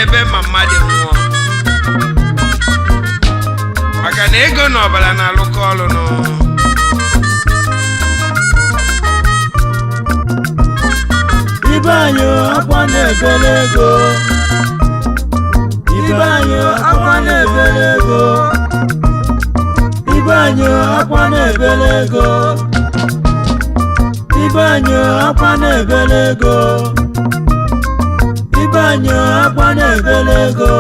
ebe ma mmadụ nwụọ maka na ego na ọbara na-alụkọ ọlụ nọ. Ibe anyị akwa na-ebere ego, ibe anyị akwa na-ebere ego, ibe anyị akwa na-ebere ego, ibe anyị akwa na-ebere ego, ibe anyị akwa na-ebere ego.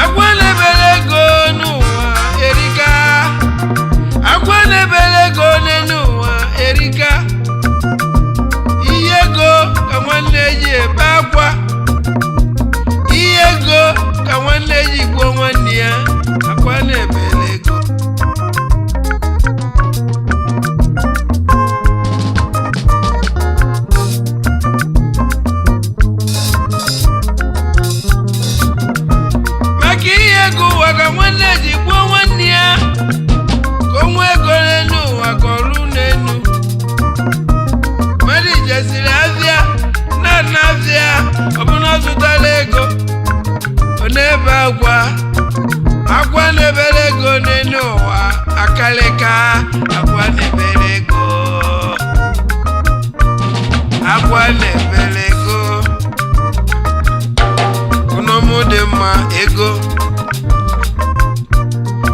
Akwa na-ebere ego n'ụwa erika, akwa na-ebere ego n'ụwa erika. Ihe ego ka nwanne ji ebe akwa, ihe ego ka nwanne ji gbuo nwanne ya. Akwa na-ebere ego. Maka ihe ego ụwa ka nwanne ji gbuo nwanne ya, ka o nwee ego n'elu ụwa ka ọrụ n'elu. Mmadụ jesiri afịa na afịa, ọbụna ọ zụtara ego ọ na-ebe akwa. Akwa na-ebere ego n'elu ụwa akalịka. Akwa na-ebere ego, akwa na-ebere ego. Ụnụmụ dị mma ego,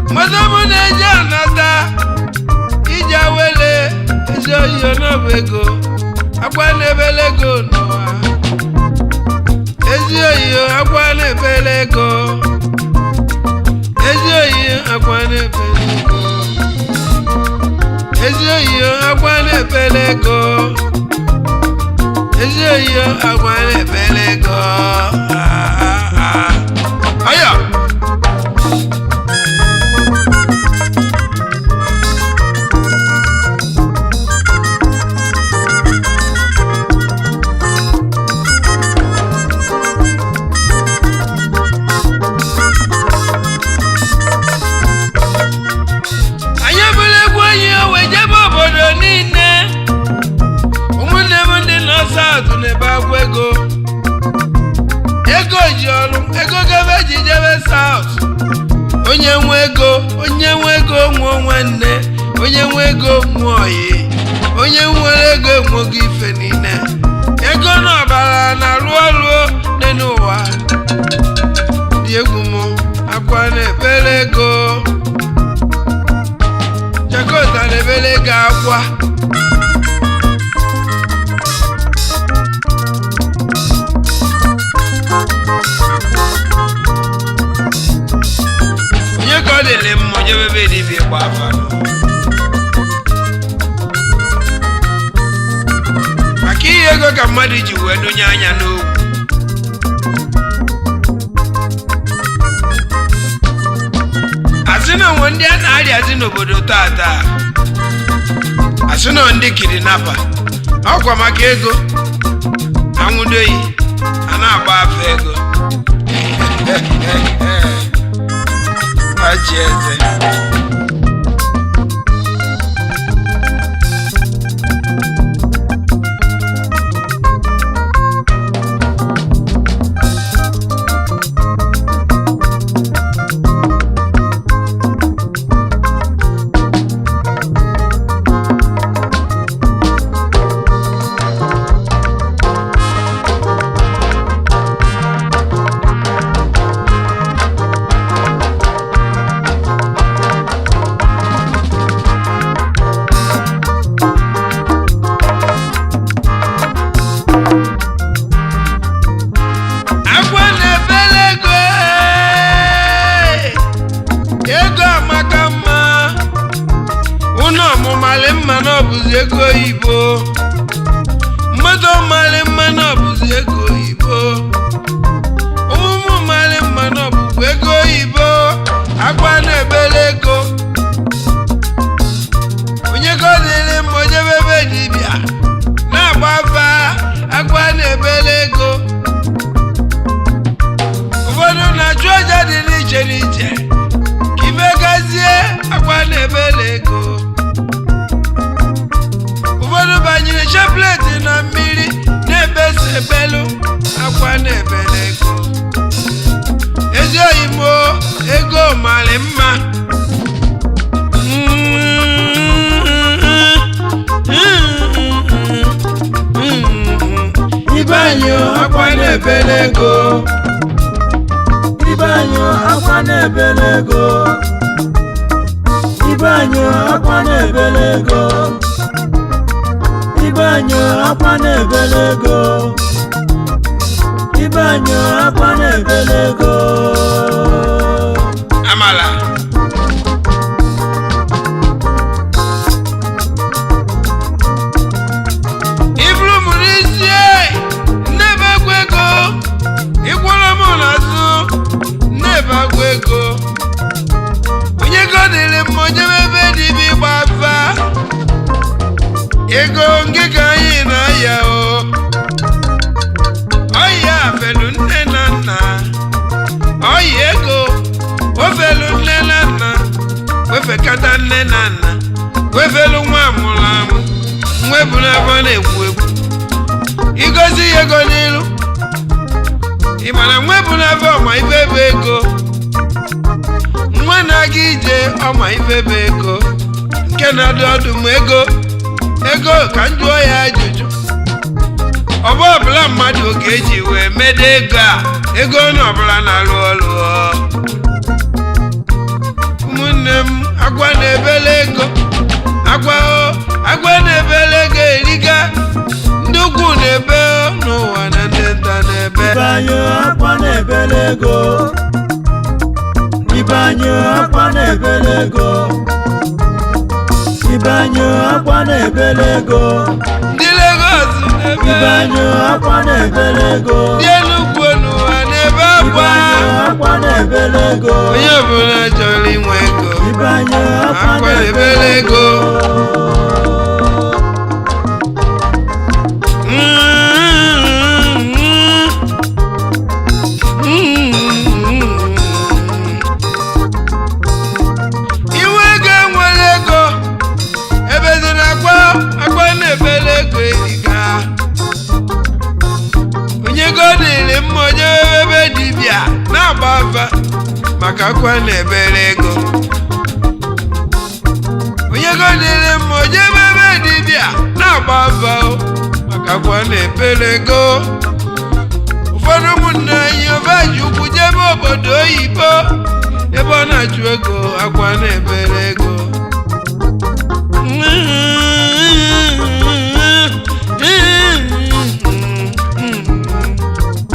mmadụ m na-eji anata iji awele ezi oyiyo n'ọbụ ego. Akwa na-ebere ego n'ụwa ezi oyiyo. Akwa na-ebere ego ezi oyiyo. Akwa na-ebere ego ezi oyiyo. Akwa na-ebere ego ezi oyiyo. Akwa na-ebere ego. Aya anyị bụrụ egwu anyị owe jebe obodo niile. Ụmụnne m ndị nọ South na-ebe akwa ego. Ego ji ọrụ, ego gebe ji jebe South. Onye nwe ego, onye nwe ego nwụọ nwanne, onye nwe ego nwụọ oyi, onye nwere ego enweghị ife niile. Ego na ọbara na-arụ ọrụ n'ụwa. Dị egwu m akwa na-ebere ego. Jakota na-ebere ego akwa. Onye ka ọ dịrị mma onye bebe dibịa gba afa nọ. Maka ihe ego ka mmadụ ji wee donye anya n'ogwu. Asị na nwe ndị a na-arịazi n'obodo tata, asị na ndị kidnapa ọkwa maka ego. Anwụdoyi a na-agba afa ego. Achị eze mali mma na ọbụzi ego oyibo mmadụ mali mma na ọbụzi ego oyibo ụmụ mali mma na ọbụbụ ego oyibo akwa na-ebele ego onye ka ọ dịrị mma ojebe ebe dibịa na-agba afa akwa na-ebele ego ụfọdụ na-achụ aja dị n'iche n'iche ka ibe gazie akwa na-ebele ego ụfọdụ banyere chapleti na mmiri na-ebesa ebelu akwa na-ebele ego ezi oyimo ego mara mma Ibanyo akwa na-ebele ego Ibanyo akwa na-ebele ego Ibanyo akwa na-ebele ego Ibanyo akwa na-ebele ego Ibanyo akwa na-ebele ego Amala Ibru Murisie Nebe gwego Ikwolo Munazu Nebe gwego Onye godile mmoje bebe dibi gbafa Ego ngika anyị na ya o Oya felu nne na nna Oya ego Wefelu nne na nna Wefekata nne na nna Wefelu nwa mụrụ amụ Mwebulu afọ na-ekwu ekwu Igozi ego n'ilu Ịmana mwebulu afọ ọma ife bụ ego Nwa na-aga ije ọma ife bụ ego Nke na-adụ ọdụ m ego ego ka m jụọ ya ajụjụ ọbụ ọbụla mmadụ ga-eji wee mede ego a ego na ọbụla na-alụ ọlụ ụmụnne m agwa na-ebele ego agwa na-ebele ego eriga ndị ukwu na-ebe n'ụwa na ndị nta na-ebe Ibanyo akwa na-ebele ego Ibanyo akwa na-ebele ego Ibanyo akwa na-ebele ego ndị Lagos na-ebe Ibanyo akwa na-ebele ego ndị Enugu n'ụwa na-ebe akwa Ibanyo akwa na-ebele ego onye ọbụla chọrọ inwe ego Ibanyo akwa akwa na-ebele ego iwe ego enwere ego ebezina akwa na-ebele ego eriga onye ego dịrị mma onye ebe dibịa na-agba afa maka akwa na-ebele ego onye ego dịrị mma onye ebe dibịa na-agba afa maka akwa na-ebele ego ụfọdụ ụmụnne anyị obeji ukwu jebe obodo oyibo ebe ọ na-achụ ego akwa na-ebele ego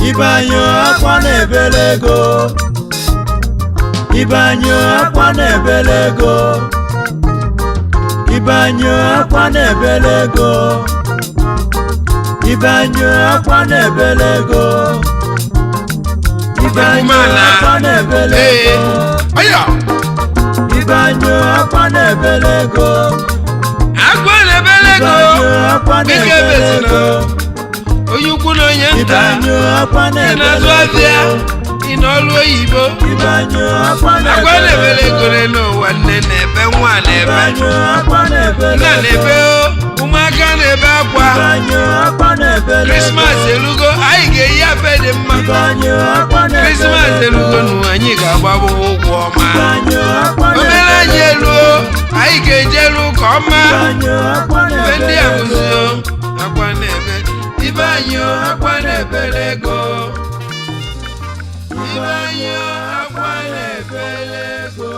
Ibanyo akwa na-ebele ego Ibanyo akwa na-ebele ego Ibanyo akwa na-ebele ego Ibanyo akwa na-ebele ego Ibanyo akwa na-ebele ego Ibanyo akwa na-ebele ego akwa na-ebele ego Ibanyo akwa ike na-ebele bezina ego onye ukwu na onye nta Ibanyo akwa ị na-azụ na-ebele afịa ego ị n'ọlụ oyibo Ibanyo akwa akwa na-ebele na-ebele ego n'ụwa nne na-ebe nwa na-ebe Ibanyo akwa na-ebele nna ego na-ebe ụmụaka na-ebe akwa Ibanyo akwa na-ebele ego krismas elugo anyị ga-eyi afe dị mma Ibanyo akwa na-ebele krismas elugo n'ụwa anyị ga-agba agbụgbọ ụgwọ ọma Ibanyo akwa obere na-ebele anyị eluo anyị ga-ejeru ụka ọma Ibanyo akwa ife ndị na-ebele a ego bụzio akwa na-ebe Ibanyo akwa na-ebele ego Ibanyo akwa na-ebele ego